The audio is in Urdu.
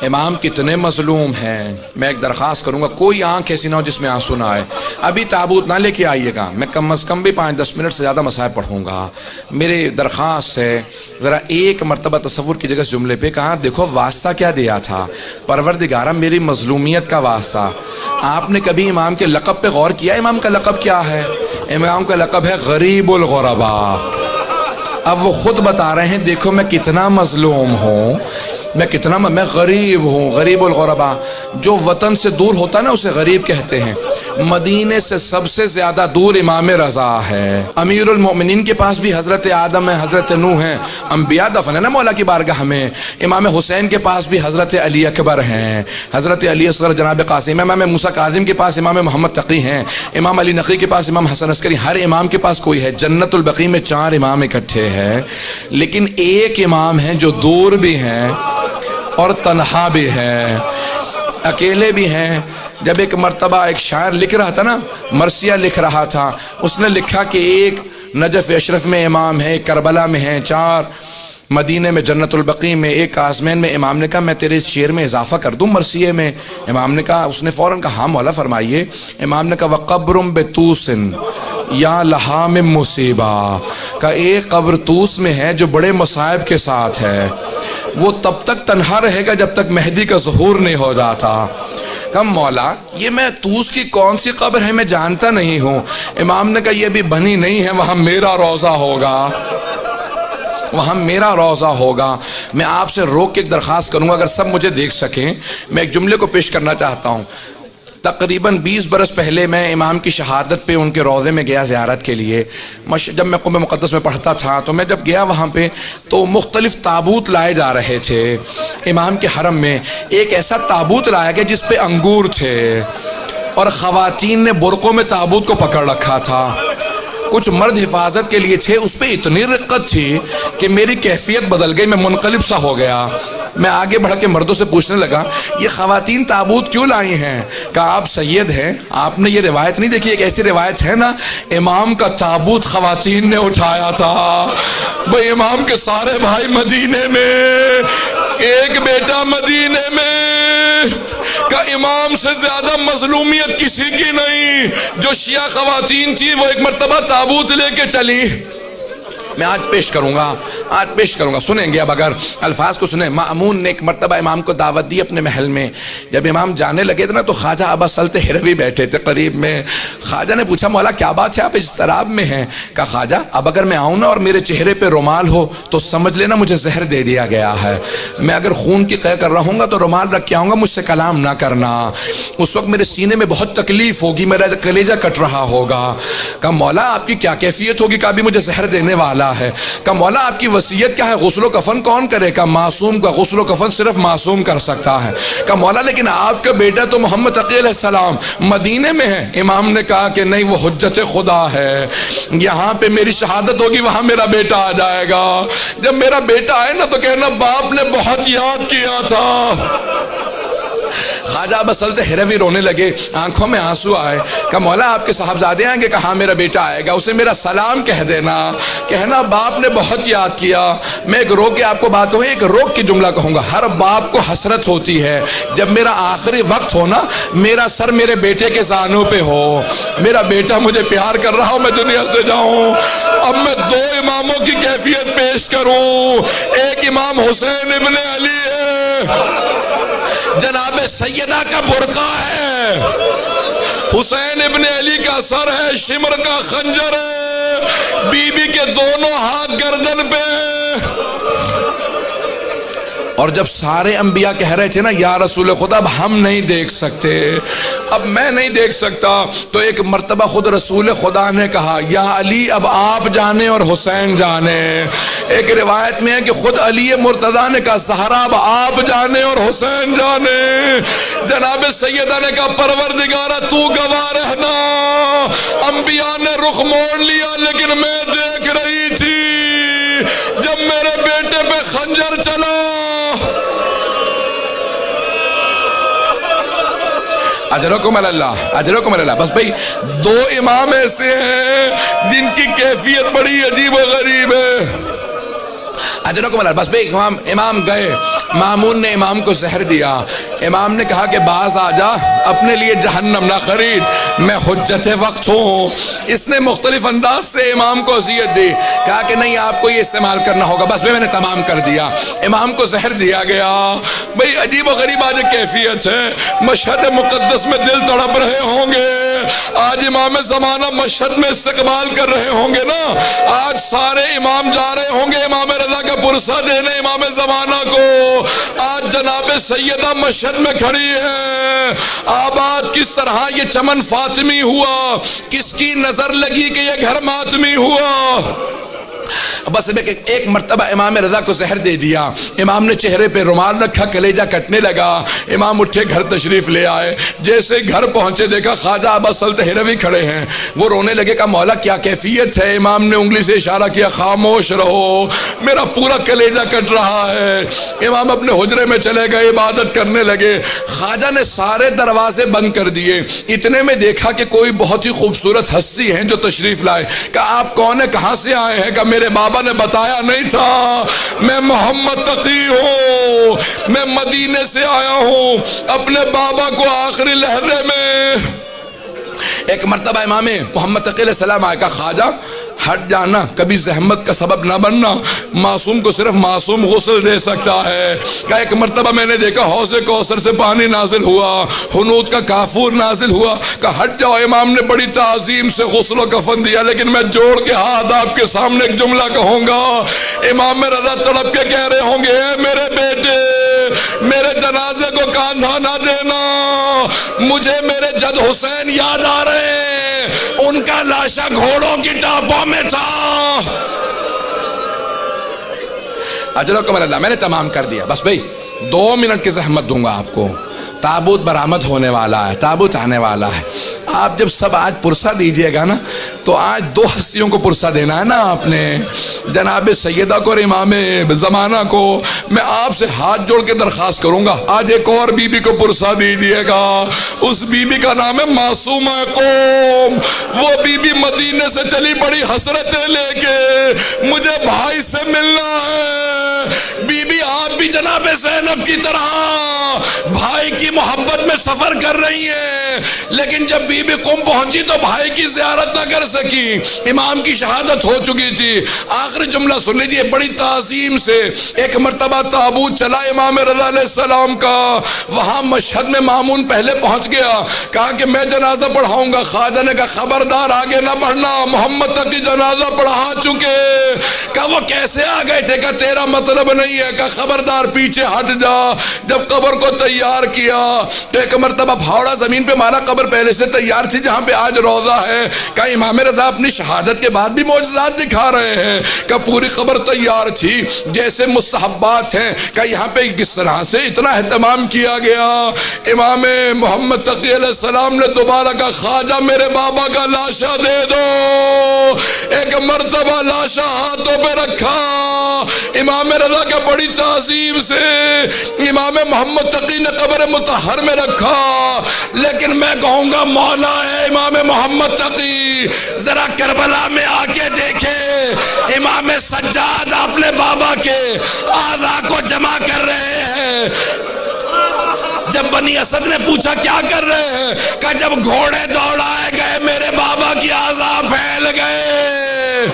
امام کتنے مظلوم ہیں۔ میں ایک درخواست کروں گا، کوئی آنکھ ایسی نہ ہو جس میں آنسو نہ آئے۔ ابھی تابوت نہ لے کے آئیے گا، میں کم از کم بھی 5-10 منٹ سے زیادہ مصائب پڑھوں گا۔ میری درخواست ہے ذرا ایک مرتبہ تصور کی جگہ اس جملے پہ کہا دیکھو واسطہ کیا دیا تھا، پروردگارہ میری مظلومیت کا واسطہ۔ آپ نے کبھی امام کے لقب پہ غور کیا؟ امام کا لقب کیا ہے؟ امام کا لقب ہے غریب الغرباء۔ اب وہ خود بتا رہے ہیں دیکھو میں کتنا مظلوم ہوں، میں غریب ہوں، غریب الغرباء۔ جو وطن سے دور ہوتا ہے نا اسے غریب کہتے ہیں۔ مدینے سے سب سے زیادہ دور امام رضا ہے۔ امیر المؤمنین کے پاس بھی حضرت آدم ہے، حضرت نوح ہیں، انبیاء دفن ہے نا مولا کی بارگاہ میں۔ امام حسین کے پاس بھی حضرت علی اکبر ہیں، حضرت علی اصغر جناب قاسم۔ امام موسیٰ کاظم کے پاس امام محمد تقی ہیں، امام علی نقی کے پاس امام حسن عسکری۔ ہر امام کے پاس کوئی ہے۔ جنت البقیع میں 4 امام اکٹھے ہیں، لیکن ایک امام ہیں جو دور بھی ہیں اور تنہا بھی ہیں، اکیلے بھی ہیں۔ جب ایک مرتبہ ایک شاعر لکھ رہا تھا نا، مرثیہ لکھ رہا تھا، اس نے لکھا کہ ایک نجف اشرف میں امام ہے، ایک کربلا میں ہیں، 4 مدینے میں جنت البقیع میں، ایک آزمین میں۔ امام نے کہا میں تیرے اس شعر میں اضافہ کر دوں مرثیے میں؟ امام نے کہا، اس نے فوراً کہا ہاں مولا فرمائیے۔ امام نے کہا وَقَبْرٌ بِطُوسٍ یا لہا من مصیبہ، کا ایک قبر طوس میں ہے جو بڑے مصائب کے ساتھ ہے، وہ تب تک تنہا رہے گا جب تک مہدی کا ظہور نہیں ہو جاتا۔ کہا مولا یہ میں طوس کی کون سی قبر ہے میں جانتا نہیں ہوں۔ امام نے کہا یہ بھی بنی نہیں ہے، وہاں میرا روضہ ہوگا، وہاں میرا روضہ ہوگا۔ میں آپ سے روک کے ایک درخواست کروں گا اگر سب مجھے دیکھ سکیں، میں ایک جملے کو پیش کرنا چاہتا ہوں۔ تقریباً 20 برس پہلے میں امام کی شہادت پہ ان کے روضے میں گیا زیارت کے لیے۔ جب میں قم مقدس میں پڑھتا تھا تو میں جب گیا وہاں پہ تو مختلف تابوت لائے جا رہے تھے امام کے حرم میں۔ ایک ایسا تابوت لایا گیا جس پہ انگور تھے اور خواتین نے برقعوں میں تابوت کو پکڑ رکھا تھا، کچھ مرد حفاظت کے لیے تھے۔ اس پہ اتنی رقت تھی کہ میری کیفیت بدل گئی، میں منقلب سا ہو گیا۔ میں آگے بڑھ کے مردوں سے پوچھنے لگا یہ خواتین تابوت کیوں لائی ہیں؟ کہا آپ سید ہیں، آپ نے یہ روایت نہیں دیکھی؟ ایک ایسی روایت ہے نا امام کا تابوت خواتین نے اٹھایا تھا۔ بھئی امام کے سارے بھائی مدینے میں، ایک بیٹا مدینے میں، کہ امام سے زیادہ مظلومیت کسی کی نہیں۔ جو شیعہ خواتین تھی وہ ایک مرتبہ تابوت لے کے چلی۔ میں آج پیش کروں گا، سنیں گے اب اگر الفاظ کو سنیں۔ مأمون نے ایک مرتبہ امام کو دعوت دی اپنے محل میں۔ جب امام جانے لگے تھے نا تو خواجہ ابا سلط ہروی بیٹھے تھے قریب میں۔ خواجہ نے پوچھا مولا کیا بات ہے آپ اس شراب میں ہیں؟ کہا خواجہ اب اگر میں آؤں نا اور میرے چہرے پہ رومال ہو تو سمجھ لینا مجھے زہر دے دیا گیا ہے۔ میں اگر خون کی قے کر رہا ہوں گا تو رومال رکھ کے آؤں گا، مجھ سے کلام نہ کرنا۔ اس وقت میرے سینے میں بہت تکلیف ہوگی، میرا کلیجہ کٹ رہا ہوگا۔ کہا مولا آپ کی کیا کیفیت ہوگی؟ کہا بھی مجھے زہر دینے والا ہے۔ کہا مولا آپ کی وصیت کیا ہے؟ غسل و کفن کون کرے؟ کہا معصوم کا غسل و کفن صرف معصوم کر سکتا ہے۔ کہا مولا لیکن آپ کا بیٹا تو محمد تقی علیہ السلام مدینے میں ہے۔ امام نے کہا کہ نہیں وہ حجت خدا ہے، یہاں پہ میری شہادت ہوگی وہاں میرا بیٹا آ جائے گا۔ جب میرا بیٹا آئے نا تو کہنا باپ نے بہت یاد کیا تھا۔ خواجہ ابا سلط ہروی رونے لگے، آنکھوں میں آنسو آئے۔ کہا مولا آپ کے صاحبزادے آئیں گے؟ کہا میرا بیٹا آئے گا، اسے میرا سلام کہہ دینا، کہنا باپ نے بہت یاد کیا۔ میں ایک روک کے آپ کو بات کہوں، ایک روک کی جملہ کہوں گا۔ ہر باپ کو حسرت ہوتی ہے جب میرا آخری وقت ہو نا، میرا سر میرے بیٹے کے زانوں پہ ہو، میرا بیٹا مجھے پیار کر رہا ہو، میں دنیا سے جاؤں۔ اب میں 2 اماموں کی کیفیت پیش کروں۔ ایک امام حسین ابن علی ہے، جناب سیدہ کا برقع ہے، حسین ابن علی کا سر ہے، شمر کا خنجر ہے، بی بی کے دونوں ہاتھ گردن پہ۔ اور جب سارے انبیاء کہہ رہے تھے نا یا رسول خدا اب ہم نہیں دیکھ سکتے، اب میں نہیں دیکھ سکتا، تو ایک مرتبہ خود رسول خدا نے کہا یا علی اب آپ جانے اور حسین جانے۔ ایک روایت میں ہے کہ خود علی مرتضیٰ نے کہا زہرا اب آپ جانے اور حسین جانے۔ جناب سیدہ نے کہا پروردگارہ تو گواہ رہنا، انبیاء نے رخ موڑ لیا لیکن میں دیکھ رہی تھی جب میرے بیٹے پہ خنجر چلا۔ اجرکم اللہ، اجرکم اللہ۔ بس بھئی 2 امام ایسے ہیں جن کی کیفیت بڑی عجیب و غریب ہے۔ اجرکم اللہ۔ بس بھئی امام گئے، مامون نے امام کو زہر دیا، امام نے کہا کہ باز آ جا، اپنے لیے جہنم نہ خرید، میں حجت وقت ہوں۔ اس نے مختلف انداز سے امام کو اذیت دی، کہا کہ نہیں آپ کو یہ استعمال کرنا ہوگا، بس میں نے تمام کر دیا، امام کو زہر دیا گیا۔ بھئی عجیب و غریب آج کیفیت ہے، مشہد مقدس میں دل تڑپ رہے ہوں گے، آج امام زمانہ مشہد میں استقبال کر رہے ہوں گے نا، آج سارے امام جا رہے ہوں گے امام رضا کا پرسہ دینے امام زمانہ کو، آج جناب سیدہ مشہد میں کھڑی ہے، آباد کس طرح یہ چمن فاطمی ہوا، کس کی نظر لگی کہ یہ گھر ماتمی ہوا۔ بس ایک مرتبہ امام رضا کو زہر دے دیا، امام نے چہرے پہ رومال رکھا، کلیجہ کٹنے لگا، امام اٹھے گھر تشریف لے آئے، جیسے گھر پہنچے دیکھا خواجہ ابا سلط ہروی کھڑے ہیں، وہ رونے لگے، کہا مولا کیا کیفیت ہے؟ امام نے انگلی سے اشارہ کیا، خاموش رہو، میرا پورا کلیجہ کٹ رہا ہے۔ امام اپنے حجرے میں چلے گئے، عبادت کرنے لگے، خواجہ نے سارے دروازے بند کر دیے، اتنے میں دیکھا کہ کوئی بہت ہی خوبصورت ہستی ہیں جو تشریف لائے، کہا آپ کون ہیں، کہاں سے آئے ہیں؟ کہا میرے بابا نے بتایا نہیں تھا، میں محمد تقی ہوں، میں مدینے سے آیا ہوں اپنے بابا کو آخری لحظے میں۔ ایک مرتبہ امام محمد تقی علیہ السلام آئے، کہا خواجہ ہٹ جانا، کبھی زحمت کا سبب نہ بننا، معصوم کو صرف معصوم غسل دے سکتا ہے۔ کہا ایک مرتبہ میں نے دیکھا حوض کوثر سے پانی نازل ہوا، حنوط کا کافور نازل ہوا، کہا ہٹ جاؤ، امام نے بڑی تعظیم سے غسل و کفن دیا، لیکن میں جوڑ کے ہاتھ آپ کے سامنے ایک جملہ کہوں گا، امام رضا تڑپ کے کہہ رہے ہوں گے، اے میرے بیٹے میرے جنازے کو کاندھا نہ دینا، مجھے میرے جد حسین یاد آ رہے ہیں، ان کا لاشا گھوڑوں کی ٹاپوں میں تھا۔ اجرکم اللہ، میں نے تمام کر دیا، بس بھئی 2 منٹ کی زحمت دوں گا آپ کو، تابوت برآمد ہونے والا ہے، تابوت آنے والا ہے، آپ جب سب آج پرسہ دیجئے گا نا تو آج 2 ہستیوں کو پرسہ دینا ہے نا آپ نے، جناب سیدہ کو اور امام زمانہ کو۔ میں آپ سے ہاتھ جوڑ کے درخواست کروں گا آج ایک اور بی بی کو پرسہ دیجئے گا، اس بی بی کا نام ہے معصومہ قوم، وہ بی بی مدینے سے چلی بڑی حسرتیں لے کے، مجھے بھائی سے ملنا ہے۔ بی بی آپ بھی جناب زینب کی طرح بھائی کی محبت میں سفر کر رہی ہیں، لیکن جب بی بی قم پہنچی تو بھائی کی زیارت نہ کر سکی، امام کی شہادت ہو چکی تھی۔ آخری جملہ سن لیجئے، بڑی تعظیم سے ایک مرتبہ تابوت چلا امام رضا علیہ السلام کا، وہاں مشہد میں مامون پہلے پہنچ گیا، کہا کہ میں جنازہ پڑھاؤں گا، خواجہ نے کہا خبردار آگے نہ بڑھنا، محمد تقی جنازہ پڑھا چکے۔ کہا وہ کیسے آ گئے تھے؟ کہا تیرا مطلب نہیں ہے، کہا خبردار پیچھے ہٹ جا۔ جب قبر کو تیار کیا تو ایک مرتبہ پھاوڑا زمین پہ مارا، قبر پہلے سے تیار تھی جہاں پہ آج روضہ ہے۔ کہا امام رضا اپنی شہادت کے بعد بھی معجزات دکھا رہے ہیں، کہ پوری قبر تیار تھی جیسے مستحبات ہیں، کہ یہاں پہ کس طرح سے اتنا اہتمام کیا گیا۔ امام محمد تقی علیہ السلام نے دوبارہ کہا خواجہ میرے بابا کا لاشا دے دو۔ ایک مرتبہ لاشا ہاتھوں پہ رکھا، امام رضا کا بڑی تعظیم سے امام محمد تقی نے قبر مطہر میں رکھا، لیکن میں کہوں گا مولا ہے امام محمد تقی، ذرا کربلا میں آ کے دیکھے امام سجاد اپنے بابا کے اعضاء کو جمع کر رہے ہیں۔ جب بنی اسد نے پوچھا کیا کر رہے ہیں، کہا جب گھوڑے دوڑائے گئے میرے بابا کی اعضاء پھیل گئے۔